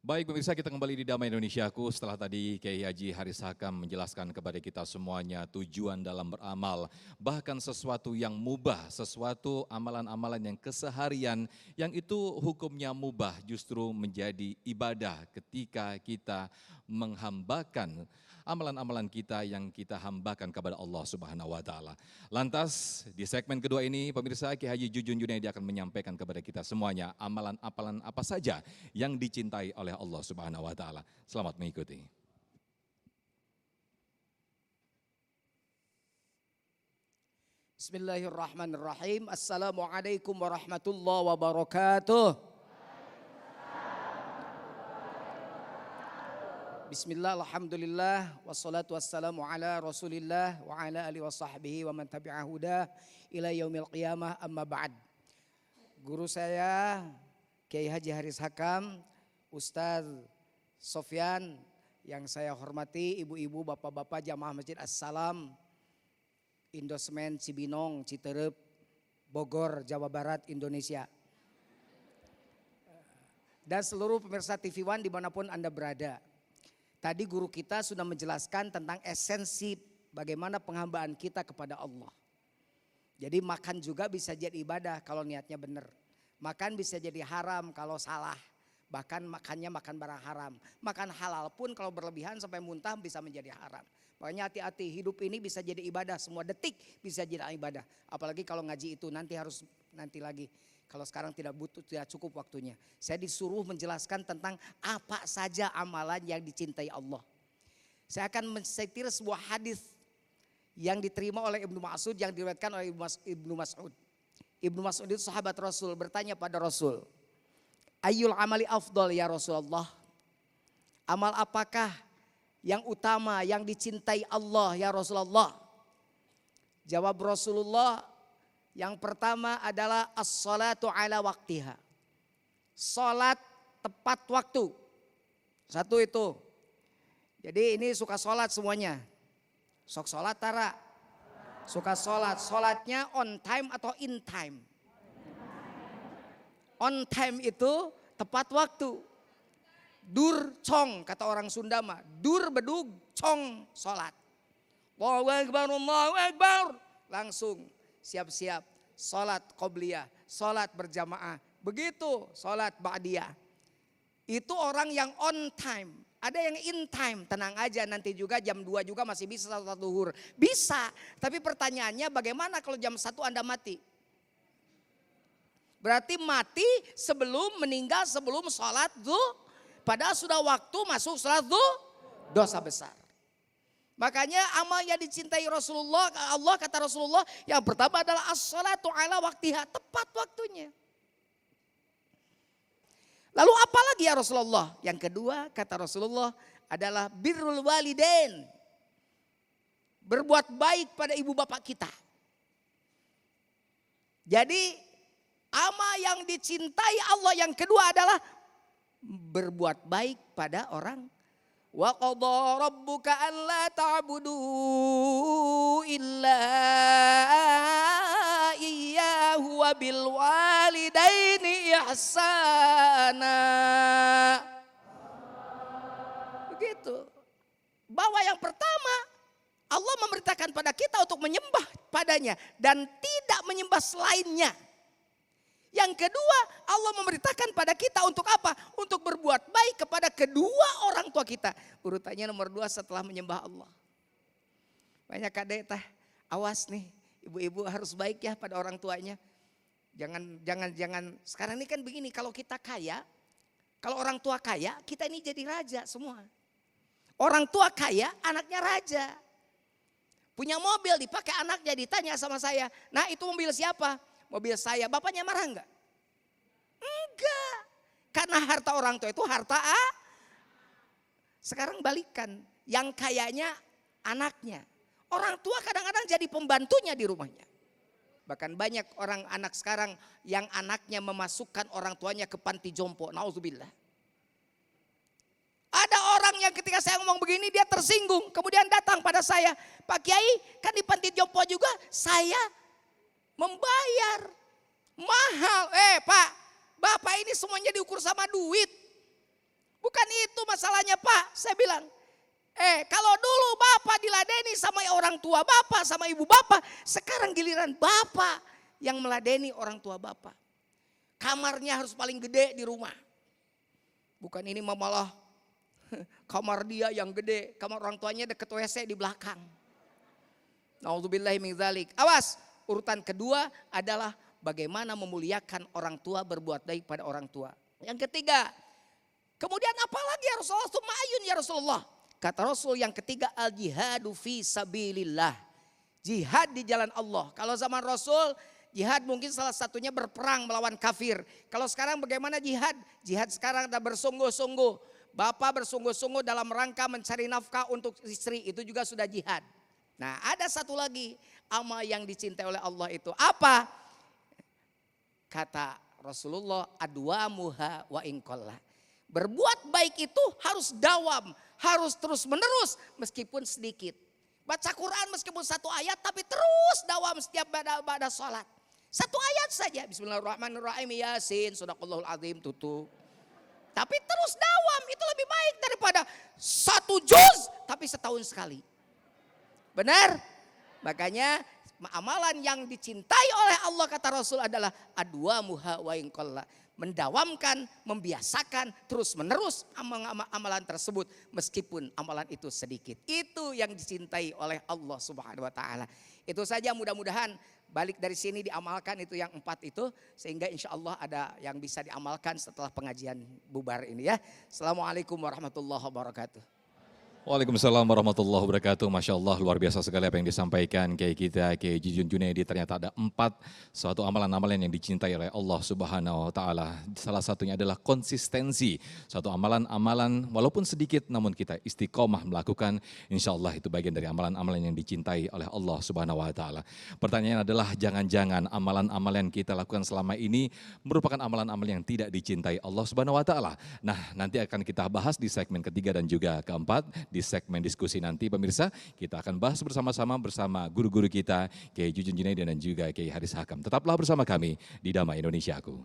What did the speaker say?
Baik pemirsa, kita kembali di Damai Indonesiaku. Setelah tadi Kiai Haji Haris Hakam menjelaskan kepada kita semuanya tujuan dalam beramal. Bahkan sesuatu yang mubah, sesuatu amalan-amalan yang keseharian yang itu hukumnya mubah justru menjadi ibadah ketika kita menghambakan amalan-amalan kita yang kita hambakan kepada Allah Subhanahu wa taala. Lantas di segmen kedua ini pemirsa, Kiai Haji Jujun Junaidi akan menyampaikan kepada kita semuanya amalan-amalan apa saja yang dicintai oleh Allah Subhanahu wa taala. Selamat mengikuti. Bismillahirrahmanirrahim. Assalamualaikum warahmatullahi wabarakatuh. Bismillah, alhamdulillah, wassalatu wassalamu ala rasulillah wa ala alihi wa sahbihi wa man tabi'a huda ila yaumil qiyamah, amma ba'd. Guru saya Kiai Haji Haris Hakam, Ustaz Sofyan yang saya hormati, ibu-ibu, bapak-bapak jamaah Masjid As-Salam, Indosemen Cibinong, Citerep, Bogor, Jawa Barat, Indonesia. Dan seluruh pemirsa TV One dimanapun Anda berada. Tadi guru kita sudah menjelaskan tentang esensi bagaimana penghambaan kita kepada Allah. Jadi makan juga bisa jadi ibadah kalau niatnya benar. Makan bisa jadi haram kalau salah. Bahkan makannya makan barang haram. Makan halal pun kalau berlebihan sampai muntah bisa menjadi haram. Makanya hati-hati, hidup ini bisa jadi ibadah. Semua detik bisa jadi ibadah. Apalagi kalau ngaji itu nanti lagi. Kalau sekarang tidak cukup waktunya. Saya disuruh menjelaskan tentang apa saja amalan yang dicintai Allah. Saya akan mensetir sebuah hadis yang diterima oleh Ibnu Mas'ud, yang diriwayatkan oleh Ibnu Mas'ud. Ibnu Mas'ud itu sahabat Rasul, bertanya pada Rasul, Ayyul amali afdal ya Rasulullah? Amal apakah yang utama, yang dicintai Allah ya Rasulullah? Jawab Rasulullah, yang pertama adalah as-salatu ala waktiha. Salat tepat waktu. Satu itu. Jadi ini suka salat semuanya. Sok salat tara. Suka salat. Salatnya on time atau in time? On time itu tepat waktu. Dur cong kata orang Sunda mah. Dur bedug cong salat. Allahu Akbar, Allahu Akbar. Langsung siap-siap, sholat qobliyah, sholat berjamaah, begitu sholat ba'diyah. Itu orang yang on time. Ada yang in time, tenang aja nanti juga jam 2 juga masih bisa sholat zuhur. Bisa, tapi pertanyaannya bagaimana kalau jam 1 Anda mati? Berarti mati sebelum meninggal, sebelum sholat zuhur. Padahal sudah waktu masuk sholat zuhur, dosa besar. Makanya amal yang dicintai Rasulullah, Allah kata Rasulullah, yang pertama adalah as-salatu ala waktiha, tepat waktunya. Lalu apa lagi ya Rasulullah? Yang kedua kata Rasulullah adalah birrul walidain. Berbuat baik pada ibu bapak kita. Jadi amal yang dicintai Allah yang kedua adalah berbuat baik pada orang. Wa qadha rabbuka alla ta'budu illa iyyahu wa bil walidaini ihsana. Begitu. Bahwa yang pertama Allah memerintahkan pada kita untuk menyembah padanya dan tidak menyembah selainnya. Yang kedua, Allah memerintahkan pada kita untuk apa? Untuk berbuat baik kepada kedua orang tua kita. Urutannya nomor 2 setelah menyembah Allah. Banyak kadek teh, awas nih, ibu-ibu harus baik ya pada orang tuanya. Jangan. Sekarang ini kan begini, kalau kita kaya, kalau orang tua kaya, kita ini jadi raja semua. Orang tua kaya, anaknya raja. Punya mobil dipakai anaknya, ditanya sama saya, nah itu mobil siapa? Mobil saya, bapaknya marah enggak? Enggak. Karena harta orang tua itu harta Sekarang balikan, yang kayanya anaknya. Orang tua kadang-kadang jadi pembantunya di rumahnya. Bahkan banyak orang anak sekarang yang anaknya memasukkan orang tuanya ke panti jompo. Nauzubillah. Ada orang yang ketika saya ngomong begini dia tersinggung. Kemudian datang pada saya, Pak Kiai kan di panti jompo juga saya membayar mahal. Pak, Bapak ini semuanya diukur sama duit. Bukan itu masalahnya Pak, saya bilang. Kalau dulu Bapak diladeni sama orang tua Bapak, sama ibu Bapak, sekarang giliran Bapak yang meladeni orang tua Bapak. Kamarnya harus paling gede di rumah. Bukan ini malah kamar dia yang gede, kamar orang tuanya deket WC di belakang. Nauzubillahi min dzalik. Awas, urutan kedua adalah bagaimana memuliakan orang tua, berbuat baik pada orang tua. Yang ketiga, kemudian apa lagi ya Rasulullah? Sumayun ya Rasulullah. Kata Rasul yang ketiga, al jihadu fi sabilillah. Jihad di jalan Allah. Kalau zaman Rasul, jihad mungkin salah satunya berperang melawan kafir. Kalau sekarang bagaimana jihad? Jihad sekarang ada bersungguh-sungguh. Bapak bersungguh-sungguh dalam rangka mencari nafkah untuk istri, itu juga sudah jihad. Nah, ada satu lagi amal yang dicintai oleh Allah itu apa? Kata Rasulullah, adwamuha wa inqalla. Berbuat baik itu harus dawam, harus terus menerus meskipun sedikit. Baca Quran meskipun satu ayat tapi terus dawam setiap pada sholat. Satu ayat saja, bismillahirrahmanirrahim, Yasin, sadaqallahul azim, tutup. Tapi terus dawam, itu lebih baik daripada satu juz tapi setahun sekali. Benar? Makanya amalan yang dicintai oleh Allah kata Rasul adalah adwamuha wa inqalla. Mendawamkan, membiasakan terus menerus amalan tersebut meskipun amalan itu sedikit. Itu yang dicintai oleh Allah Subhanahu wa taala. Itu saja, mudah-mudahan balik dari sini diamalkan itu yang 4 itu, sehingga insya Allah ada yang bisa diamalkan setelah pengajian bubar ini ya. Assalamualaikum warahmatullahi wabarakatuh. Waalaikumsalam warahmatullahi wabarakatuh. Masya Allah, luar biasa sekali apa yang disampaikan Kiai kita, Kiai Jujun Junaidi. Ternyata ada 4 suatu amalan-amalan yang dicintai oleh Allah Subhanahu wa taala. Salah satunya adalah konsistensi. Suatu amalan-amalan walaupun sedikit namun kita istiqomah melakukan, insya Allah itu bagian dari amalan-amalan yang dicintai oleh Allah Subhanahu wa taala. Pertanyaan adalah, jangan-jangan amalan-amalan yang kita lakukan selama ini merupakan amalan-amalan yang tidak dicintai Allah Subhanahu wa taala. Nah, nanti akan kita bahas di segmen ketiga dan juga keempat. Di segmen diskusi nanti pemirsa, kita akan bahas bersama-sama bersama guru-guru kita, Kiai Jujun Junaidi dan juga Kiai Haris Hakam. Tetaplah bersama kami di Damai Indonesiaku.